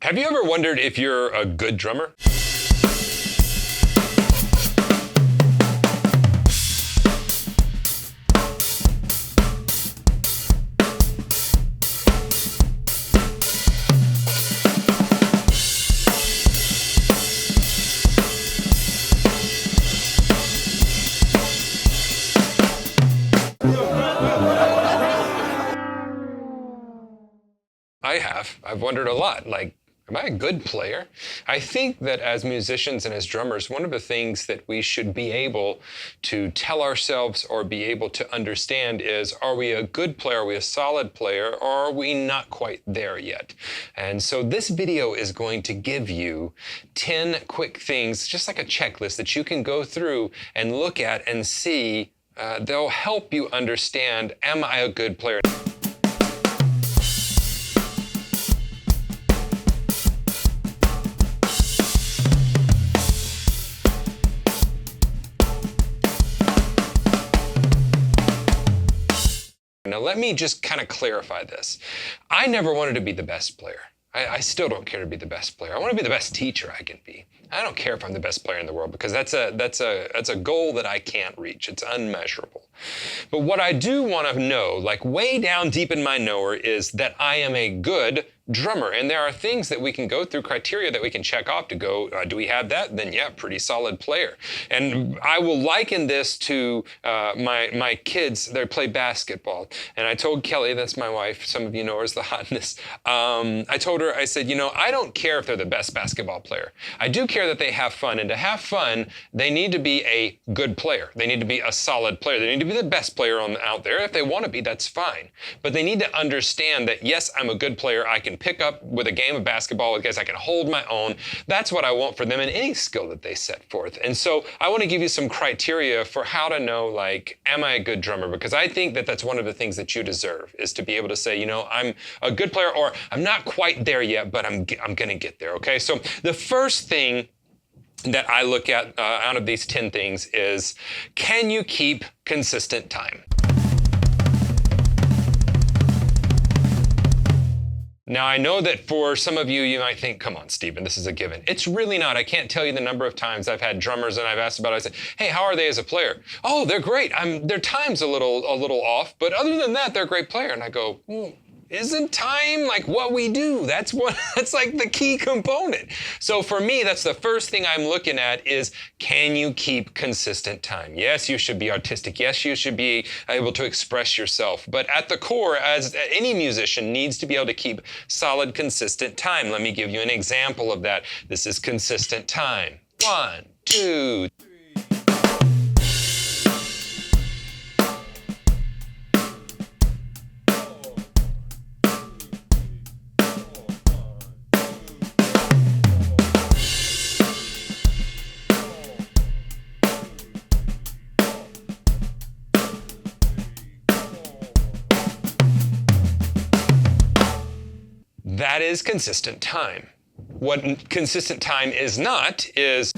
Have you ever wondered if you're a good drummer? I have. I've wondered a lot, like, am I a good player? I think that as musicians and as drummers, one of the things that we should be able to tell ourselves or be able to understand is, are we a good player, are we a solid player, or are we not quite there yet? And so this video is going to give you 10 quick things, just like a checklist that you can go through and look at and see. They'll help you understand, am I a good player? Now, let me just kind of clarify this. I never wanted to be the best player. I still don't care to be the best player. I want to be the best teacher I can be. I don't care if I'm the best player in the world, because that's a goal that I can't reach. It's unmeasurable. But what I do want to know, like way down deep in my knower, is that I am a good drummer. And there are things that we can go through, criteria that we can check off to go, do we have that? Then yeah, pretty solid player. And I will liken this to my kids. They play basketball. And I told Kelly, that's my wife, some of you know her as the hotness. I told her, I said, I don't care if they're the best basketball player. I do care that they have fun. And to have fun, they need to be a good player. They need to be a solid player. They need to be the best player out there. If they want to be, that's fine. But they need to understand that, yes, I'm a good player. I can pick up with a game of basketball with guys. I can hold my own. That's what I want for them in any skill that they set forth. And so I want to give you some criteria for how to know, like, am I a good drummer? Because I think that that's one of the things that you deserve, is to be able to say, I'm a good player, or I'm not quite there yet, but I'm going to get there, okay? So the first thing that I look at out of these 10 things is, can you keep consistent time? Now, I know that for some of you, you might think, come on, Stephen, this is a given. It's really not. I can't tell you the number of times I've had drummers and I've asked about it. I said, hey, how are they as a player? Oh, they're great. Their time's a little off, but other than that, they're a great player. And I go, isn't time like what we do? That's like the key component. So for me, that's the first thing I'm looking at is, can you keep consistent time? Yes, you should be artistic. Yes, you should be able to express yourself. But at the core, as any musician needs to be able to keep solid, consistent time. Let me give you an example of that. This is consistent time. 1, 2, 3. That is consistent time. What consistent time is not is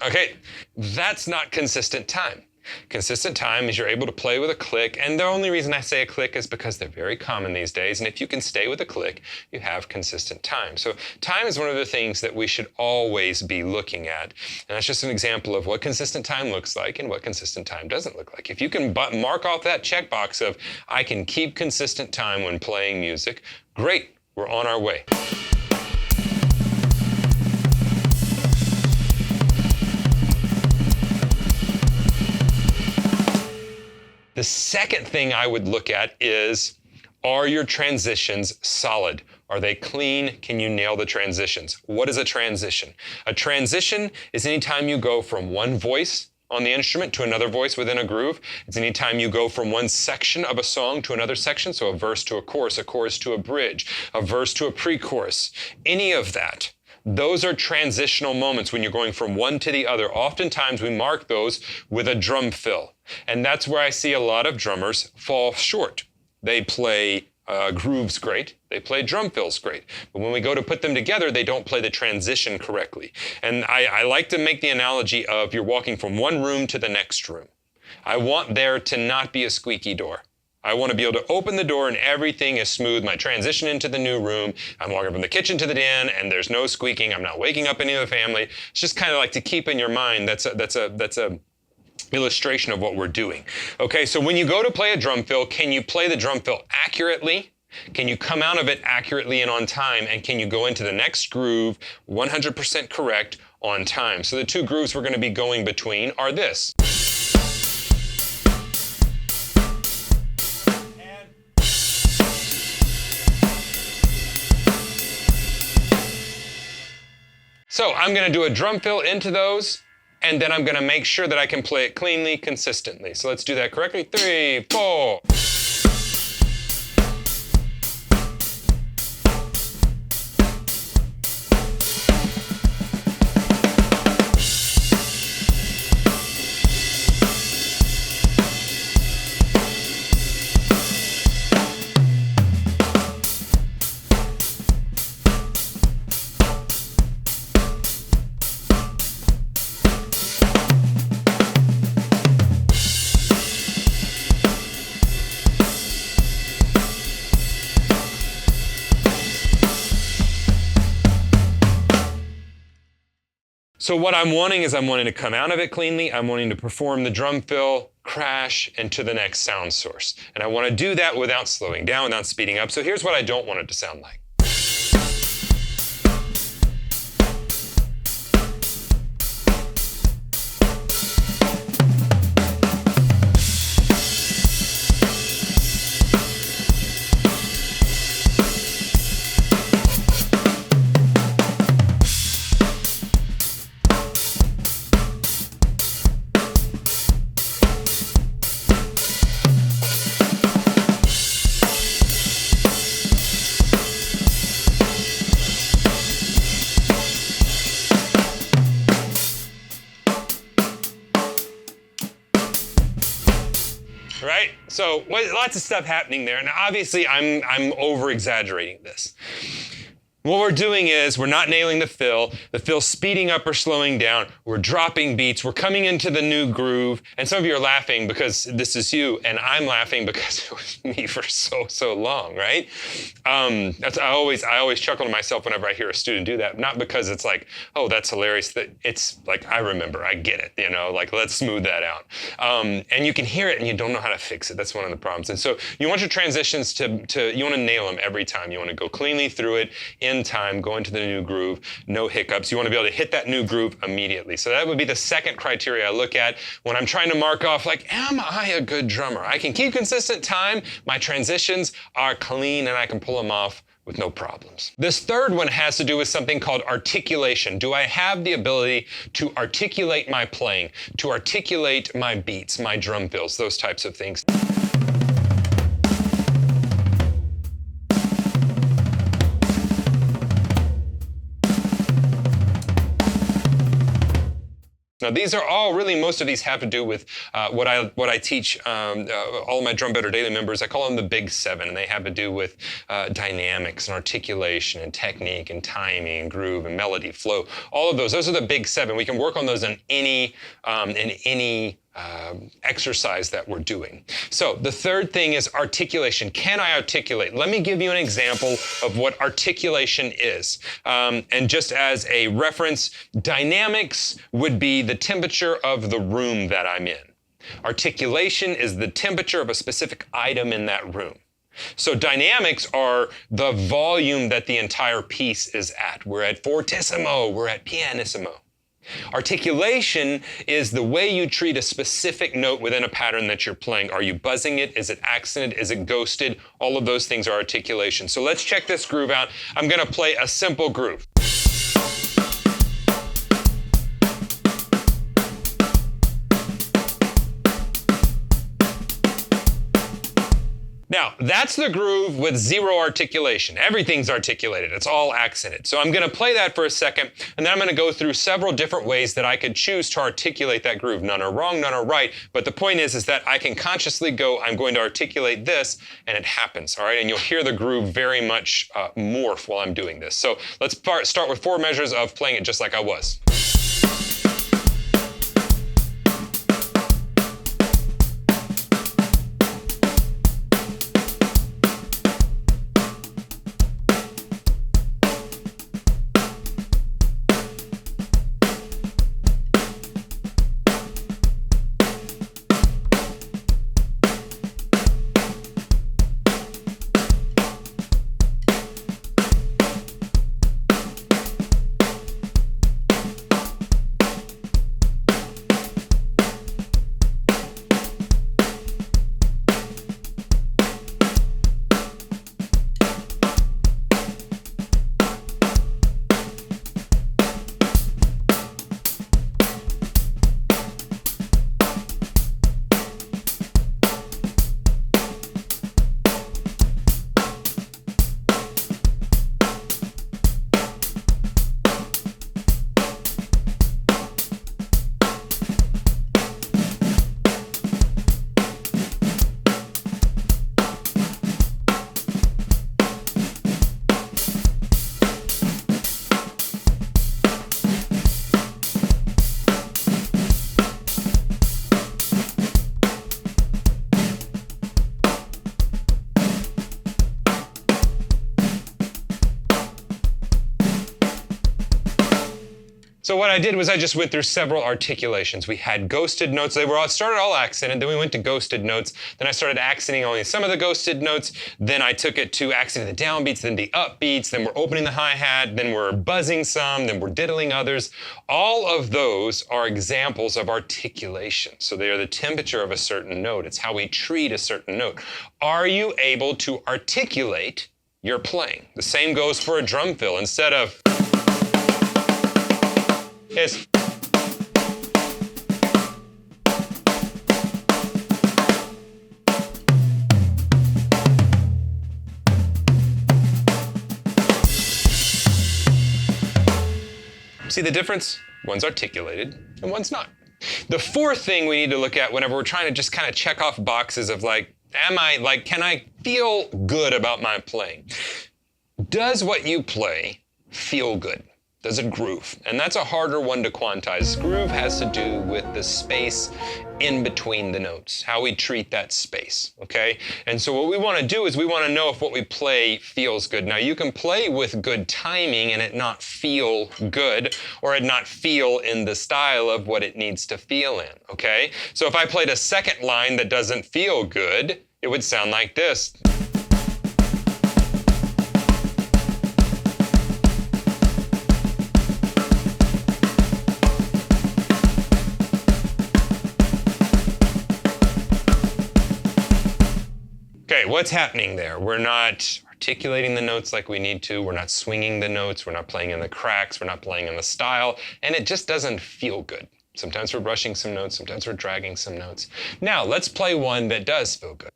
okay, that's not consistent time. Consistent time is you're able to play with a click, and the only reason I say a click is because they're very common these days, and if you can stay with a click, you have consistent time. So time is one of the things that we should always be looking at, and that's just an example of what consistent time looks like and what consistent time doesn't look like. If you can mark off that checkbox of, I can keep consistent time when playing music, great, we're on our way. The second thing I would look at is, are your transitions solid? Are they clean? Can you nail the transitions? What is a transition? A transition is any time you go from one voice on the instrument to another voice within a groove. It's any time you go from one section of a song to another section, so a verse to a chorus to a bridge, a verse to a pre-chorus. Any of that. Those are transitional moments when you're going from one to the other. Oftentimes we mark those with a drum fill. And that's where I see a lot of drummers fall short. They play grooves great, they play drum fills great. But when we go to put them together, they don't play the transition correctly. And I like to make the analogy of you're walking from one room to the next room. I want there to not be a squeaky door. I want to be able to open the door and everything is smooth. My transition into the new room, I'm walking from the kitchen to the den and there's no squeaking. I'm not waking up any of the family. It's just kind of like to keep in your mind that's a illustration of what we're doing. Okay, so when you go to play a drum fill, can you play the drum fill accurately? Can you come out of it accurately and on time? And can you go into the next groove 100% correct on time? So the two grooves we're going to be going between are this. So I'm going to do a drum fill into those, and then I'm going to make sure that I can play it cleanly, consistently. So let's do that correctly. 3, 4. So what I'm wanting is I'm wanting to come out of it cleanly. I'm wanting to perform the drum fill, crash, and to the next sound source. And I want to do that without slowing down, without speeding up. So here's what I don't want it to sound like. Right? So lots of stuff happening there. And obviously I'm over-exaggerating this. What we're doing is we're not nailing the fill's speeding up or slowing down, we're dropping beats, we're coming into the new groove, and some of you are laughing because this is you, and I'm laughing because it was me for so long, right? I always chuckle to myself whenever I hear a student do that, not because it's like, oh, that's hilarious, it's like, I remember, I get it, like let's smooth that out. And you can hear it and you don't know how to fix it, that's one of the problems. And so you want your transitions you want to nail them every time, you want to go cleanly through it, in time, go into the new groove, no hiccups. You want to be able to hit that new groove immediately. So that would be the second criteria I look at when I'm trying to mark off, like, am I a good drummer? I can keep consistent time, my transitions are clean, and I can pull them off with no problems. This third one has to do with something called articulation. Do I have the ability to articulate my playing, to articulate my beats, my drum fills, those types of things? Now these are all really, most of these have to do with what I teach all of my Drum Better Daily members. I call them the Big Seven, and they have to do with dynamics and articulation and technique and timing and groove and melody, flow. All of those are the Big Seven. We can work on those in any exercise that we're doing. So the third thing is articulation. Can I articulate? Let me give you an example of what articulation is. And just as a reference, dynamics would be the temperature of the room that I'm in. Articulation is the temperature of a specific item in that room. So dynamics are the volume that the entire piece is at. We're at fortissimo, we're at pianissimo. Articulation is the way you treat a specific note within a pattern that you're playing. Are you buzzing it? Is it accented? Is it ghosted? All of those things are articulation. So let's check this groove out. I'm going to play a simple groove. Now, Now, that's the groove with zero articulation. Everything's articulated. It's all accented. So I'm going to play that for a second, and then I'm going to go through several different ways that I could choose to articulate that groove. None are wrong, none are right, but the point is that I can consciously go, I'm going to articulate this, and it happens, all right? And you'll hear the groove very much morph while I'm doing this. So let's start with 4 measures of playing it just like I was. So what I did was I just went through several articulations. We had ghosted notes. They started all accented. Then we went to ghosted notes. Then I started accenting only some of the ghosted notes. Then I took it to accenting the downbeats, then the upbeats. Then we're opening the hi-hat. Then we're buzzing some. Then we're diddling others. All of those are examples of articulation. So they are the temperature of a certain note. It's how we treat a certain note. Are you able to articulate your playing? The same goes for a drum fill. Instead of is see the difference? One's articulated and one's not. The fourth thing we need to look at whenever we're trying to just kind of check off boxes of can I feel good about my playing? Does what you play feel good? Does it groove? And that's a harder one to quantize. Groove has to do with the space in between the notes, how we treat that space, okay? And so what we want to do is we want to know if what we play feels good. Now, you can play with good timing and it not feel good, or it not feel in the style of what it needs to feel in, okay? So if I played a second line that doesn't feel good, it would sound like this. Okay, what's happening there? We're not articulating the notes like we need to. We're not swinging the notes. We're not playing in the cracks. We're not playing in the style. And it just doesn't feel good. Sometimes we're rushing some notes. Sometimes we're dragging some notes. Now, let's play one that does feel good.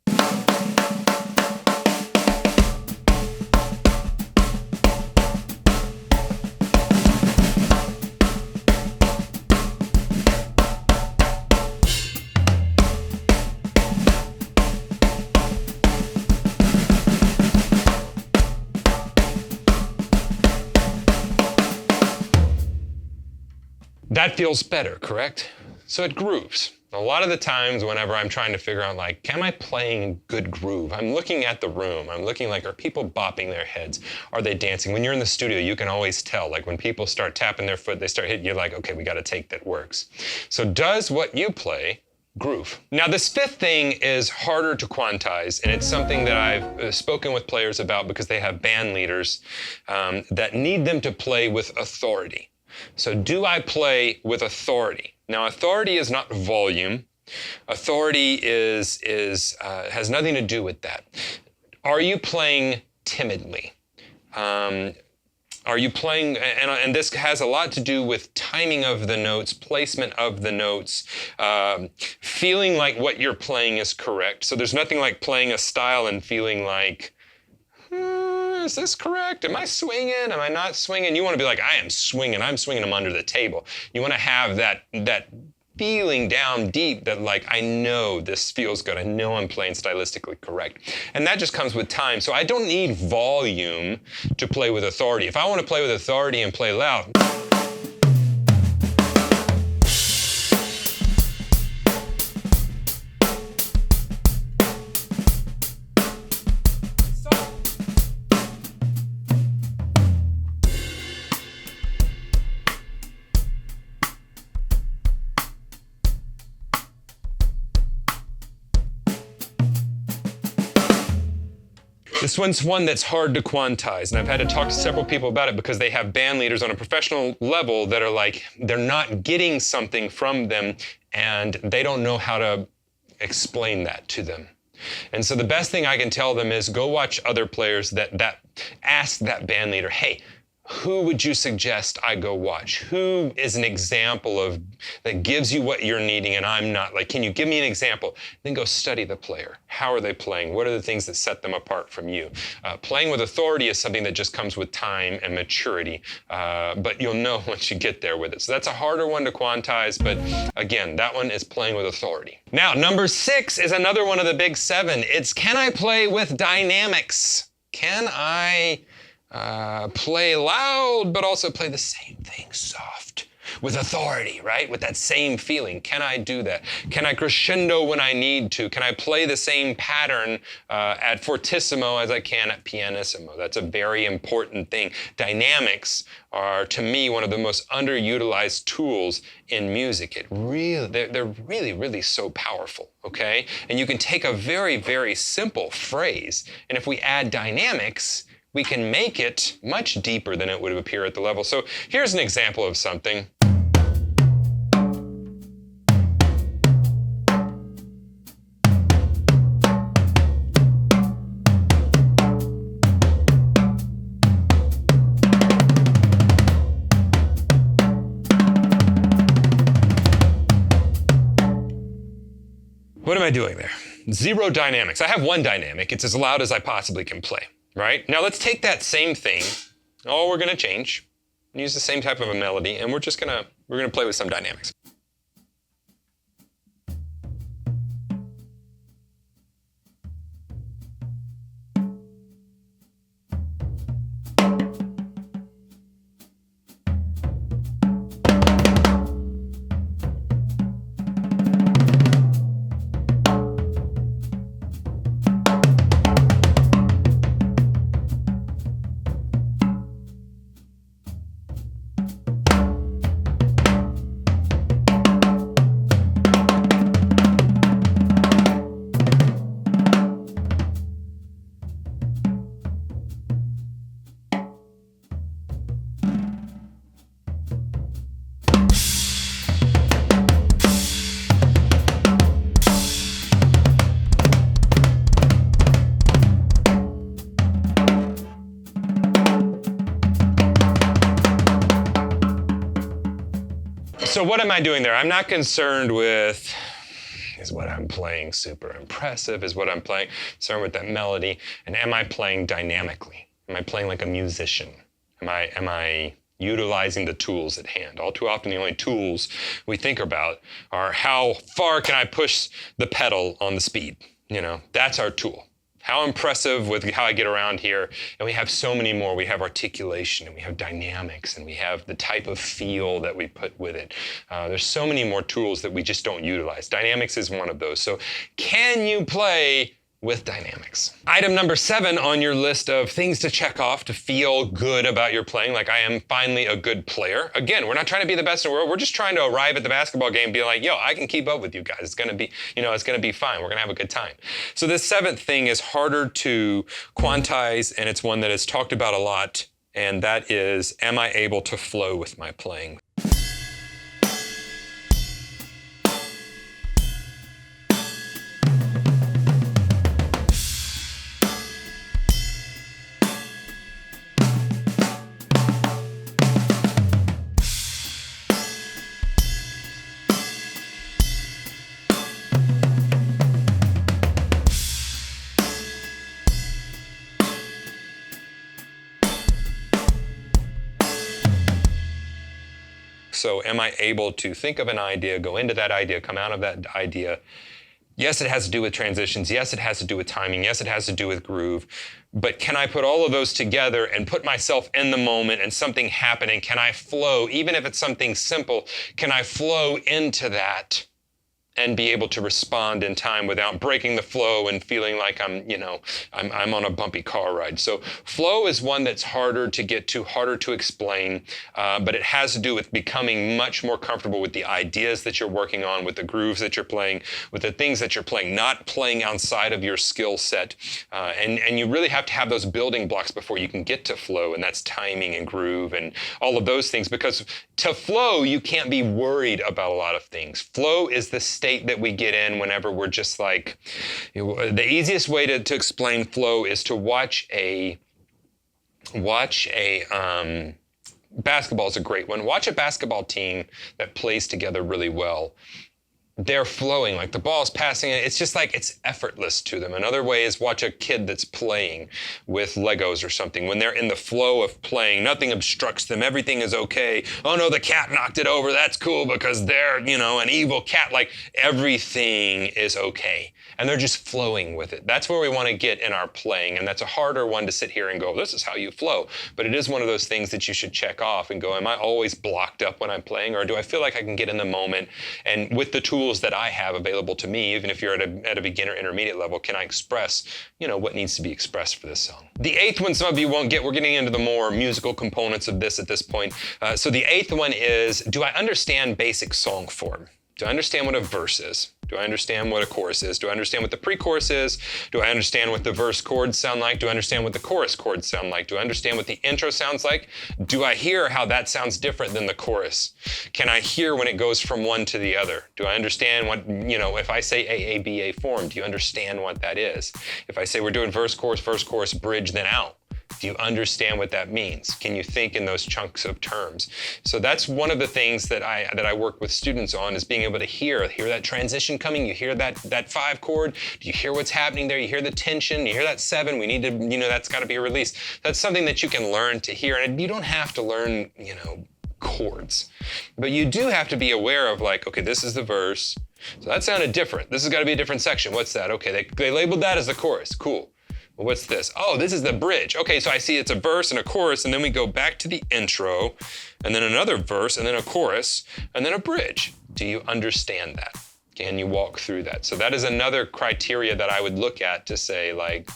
That feels better, correct? So it grooves. A lot of the times whenever I'm trying to figure out am I playing good groove? I'm looking at the room. I'm looking are people bopping their heads? Are they dancing? When you're in the studio, you can always tell. When people start tapping their foot, they start hitting, you're okay, we got a take that works. So does what you play groove? Now this fifth thing is harder to quantize, and it's something that I've spoken with players about because they have band leaders that need them to play with authority. So do I play with authority? Now, authority is not volume. Authority has nothing to do with that. Are you playing timidly? Are you playing, and this has a lot to do with timing of the notes, placement of the notes, feeling like what you're playing is correct. So there's nothing like playing a style and feeling like, is this correct? Am I swinging? Am I not swinging? You want to be like, I am swinging. I'm swinging them under the table. You want to have that feeling down deep that like, I know this feels good. I know I'm playing stylistically correct. And that just comes with time. So I don't need volume to play with authority. If I want to play with authority and play loud, this one's one that's hard to quantize, and I've had to talk to several people about it because they have band leaders on a professional level that are like, they're not getting something from them and they don't know how to explain that to them. And so the best thing I can tell them is go watch other players that ask that band leader, hey, who would you suggest I go watch? Who is an example of that gives you what you're needing and I'm not? Like, can you give me an example? Then go study the player. How are they playing? What are the things that set them apart from you? Playing with authority is something that just comes with time and maturity, but you'll know once you get there with it. So that's a harder one to quantize, but again, that one is playing with authority. Now, number 6 is another one of the big 7. It's, can I play with dynamics? Can I play loud, but also play the same thing soft with authority, right? With that same feeling. Can I do that? Can I crescendo when I need to? Can I play the same pattern at fortissimo as I can at pianissimo? That's a very important thing. Dynamics are, to me, one of the most underutilized tools in music. They're really, really so powerful, okay? And you can take a very, very simple phrase, and if we add dynamics, we can make it much deeper than it would appear at the level. So here's an example of something. What am I doing there? Zero dynamics. I have one dynamic. It's as loud as I possibly can play. Right? Now let's take that same thing, all we're gonna change, use the same type of a melody, and we're gonna play with some dynamics. So what am I doing there? I'm not concerned with, is what I'm playing super impressive? Is what I'm playing concerned with that melody? And am I playing dynamically? Am I playing like a musician? Am I utilizing the tools at hand? All too often, the only tools we think about are how far can I push the pedal on the speed? You know, that's our tool. How impressive with how I get around here. And we have so many more. We have articulation, and we have dynamics, and we have the type of feel that we put with it. There's so many more tools that we just don't utilize. Dynamics is one of those. So can you play with dynamics? Item number 7 on your list of things to check off to feel good about your playing, like I am finally a good player. Again, we're not trying to be the best in the world. We're just trying to arrive at the basketball game and be like, yo, I can keep up with you guys. It's gonna be, it's gonna be fine. We're gonna have a good time. So this 7th thing is harder to quantize, and it's one that is talked about a lot, and that is, am I able to flow with my playing? So am I able to think of an idea, go into that idea, come out of that idea? Yes, it has to do with transitions. Yes, it has to do with timing. Yes, it has to do with groove. But can I put all of those together and put myself in the moment and something happening? Can I flow, even if it's something simple, can I flow into that and be able to respond in time without breaking the flow and feeling like I'm on a bumpy car ride. So flow is one that's harder to get to, harder to explain, but it has to do with becoming much more comfortable with the ideas that you're working on, with the grooves that you're playing, with the things that you're playing, not playing outside of your skill set. And you really have to have those building blocks before you can get to flow, and that's timing and groove and all of those things, because to flow, you can't be worried about a lot of things. Flow is the state that we get in whenever we're just like, the easiest way to explain flow is to watch a basketball is a great one. Watch a basketball team that plays together really well. They're flowing, like the ball's passing. It's just like it's effortless to them. Another way is watch a kid that's playing with Legos or something. When they're in the flow of playing, nothing obstructs them. Everything is okay. Oh no, the cat knocked it over. That's cool because they're, an evil cat. Like everything is okay. And they're just flowing with it. That's where we want to get in our playing. And that's a harder one to sit here and go, this is how you flow. But it is one of those things that you should check off and go, am I always blocked up when I'm playing? Or do I feel like I can get in the moment and with the tools that I have available to me, even if you're at a beginner intermediate level, can I express, what needs to be expressed for this song? The eighth one, some of you won't get, we're getting into the more musical components of this at this point. So the eighth one is, do I understand basic song form? Do I understand what a verse is? Do I understand what a chorus is? Do I understand what the pre-chorus is? Do I understand what the verse chords sound like? Do I understand what the chorus chords sound like? Do I understand what the intro sounds like? Do I hear how that sounds different than the chorus? Can I hear when it goes from one to the other? Do I understand what, if I say AABA form, do you understand what that is? If I say we're doing verse, chorus, bridge, then out, do you understand what that means? Can you think in those chunks of terms? So that's one of the things that I work with students on, is being able to hear that transition coming. You hear that 5 chord. Do you hear what's happening there? You hear the tension. You hear that 7. We need to, that's got to be a release. That's something that you can learn to hear. And you don't have to learn, chords. But you do have to be aware of like, okay, this is the verse. So that sounded different. This has got to be a different section. What's that? Okay, they labeled that as the chorus. Cool. Well, what's this? Oh, this is the bridge. Okay, so I see it's a verse and a chorus, and then we go back to the intro, and then another verse, and then a chorus, and then a bridge. Do you understand that? Can you walk through that? So that is another criteria that I would look at to say, like,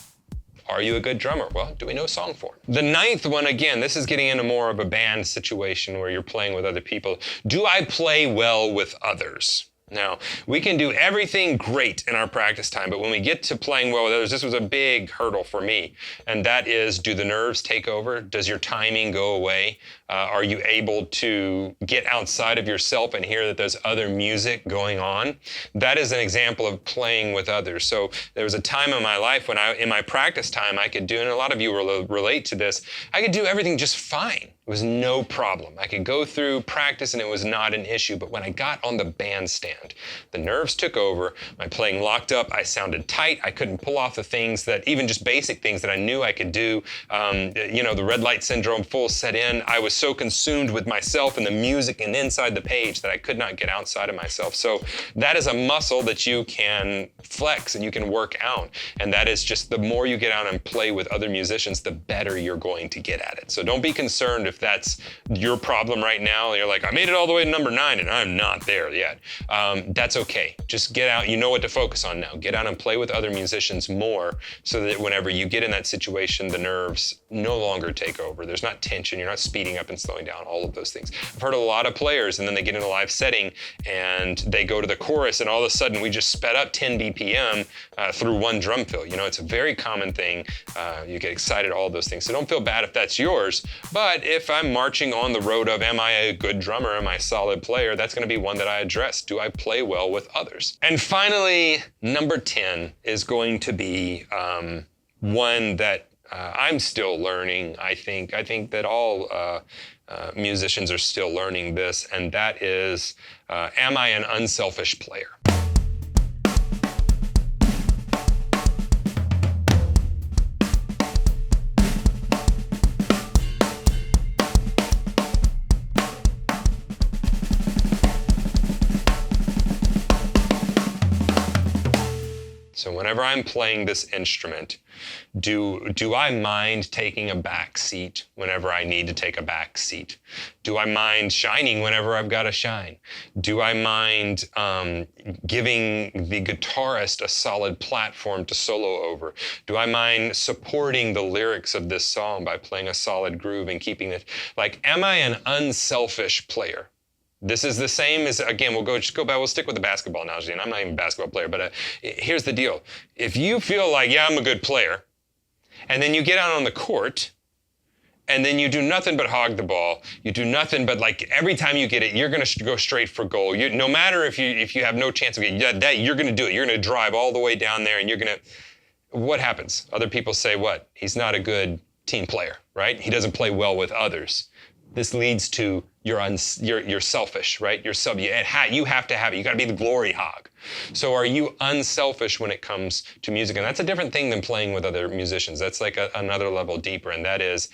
are you a good drummer? Well, do we know song form? The ninth one, again, this is getting into more of a band situation where you're playing with other people. Do I play well with others? Now, we can do everything great in our practice time, but when we get to playing well with others, this was a big hurdle for me. And that is, do the nerves take over? Does your timing go away? Are you able to get outside of yourself and hear that there's other music going on? That is an example of playing with others. So there was a time in my life when in my practice time, I could do, and a lot of you will relate to this, I could do everything just fine. It was no problem. I could go through practice and it was not an issue. But when I got on the bandstand, the nerves took over. My playing locked up. I sounded tight. I couldn't pull off the things that, even just basic things that I knew I could do. The red light syndrome full set in. I was so consumed with myself and the music and inside the page that I could not get outside of myself. So that is a muscle that you can flex and you can work out. And that is just, the more you get out and play with other musicians, the better you're going to get at it. So don't be concerned if that's your problem right now. You're like, I made it all the way to number 9 and I'm not there yet. That's okay. Just get out. You know what to focus on now. Get out and play with other musicians more so that whenever you get in that situation, the nerves no longer take over. There's not tension. You're not speeding up and slowing down, all of those things. I've heard a lot of players and then they get in a live setting and they go to the chorus and all of a sudden we just sped up 10 BPM through one drum fill. It's a very common thing. You get excited, all of those things. So don't feel bad if that's yours. But if I'm marching on the road of, am I a good drummer? Am I a solid player? That's going to be one that I address. Do I play well with others? And finally, number 10 is going to be one that I'm still learning. I think that all musicians are still learning this, and that is, am I an unselfish player? So whenever I'm playing this instrument, do I mind taking a back seat whenever I need to take a back seat? Do I mind shining whenever I've got to shine? Do I mind giving the guitarist a solid platform to solo over? Do I mind supporting the lyrics of this song by playing a solid groove and keeping it? Like, am I an unselfish player? This is the same as, again, just go back, we'll stick with the basketball analogy, and I'm not even a basketball player, but here's the deal. If you feel like, yeah, I'm a good player, and then you get out on the court, and then you do nothing but hog the ball, you do nothing but, like, every time you get it, you're going to go straight for goal. No matter if you have no chance of getting that, you're going to do it. You're going to drive all the way down there, and you're going to, what happens? Other people say, what? He's not a good team player, right? He doesn't play well with others. This leads to you're selfish, right? You have to have it. You got to be the glory hog. So are you unselfish when it comes to music? And that's a different thing than playing with other musicians. That's like another level deeper. And that is,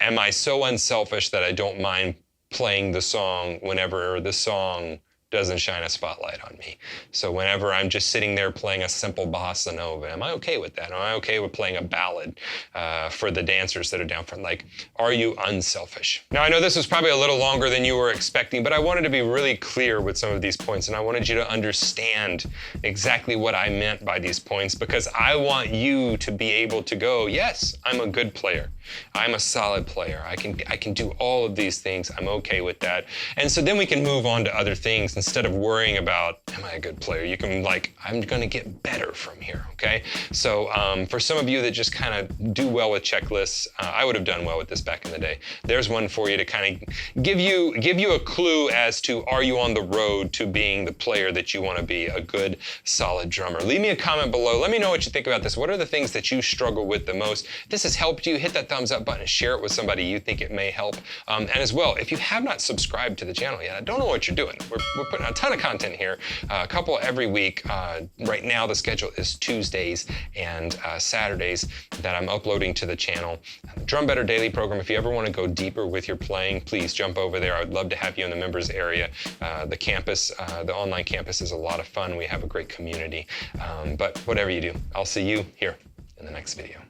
am I so unselfish that I don't mind playing the song whenever the song doesn't shine a spotlight on me? So whenever I'm just sitting there playing a simple bossa nova, am I okay with that? Am I okay with playing a ballad for the dancers that are down front? Like, are you unselfish? Now, I know this was probably a little longer than you were expecting, but I wanted to be really clear with some of these points, and I wanted you to understand exactly what I meant by these points, because I want you to be able to go, yes, I'm a good player. I'm a solid player. I can do all of these things. I'm okay with that. And so then we can move on to other things. Instead of worrying about, am I a good player? You can I'm going to get better from here, okay? So for some of you that just kind of do well with checklists, I would have done well with this back in the day. There's one for you to kind of give you a clue as to, are you on the road to being the player that you want to be, a good, solid drummer? Leave me a comment below. Let me know what you think about this. What are the things that you struggle with the most? If this has helped you, hit that thumbs up button and share it with somebody you think it may help. And as well, if you have not subscribed to the channel yet, I don't know what you're doing. We're putting a ton of content here, a couple every week. Right now, the schedule is Tuesdays and Saturdays that I'm uploading to the channel. The Drum Better Daily program, if you ever want to go deeper with your playing, please jump over there. I would love to have you in the members area. The campus, the online campus is a lot of fun. We have a great community. But whatever you do, I'll see you here in the next video.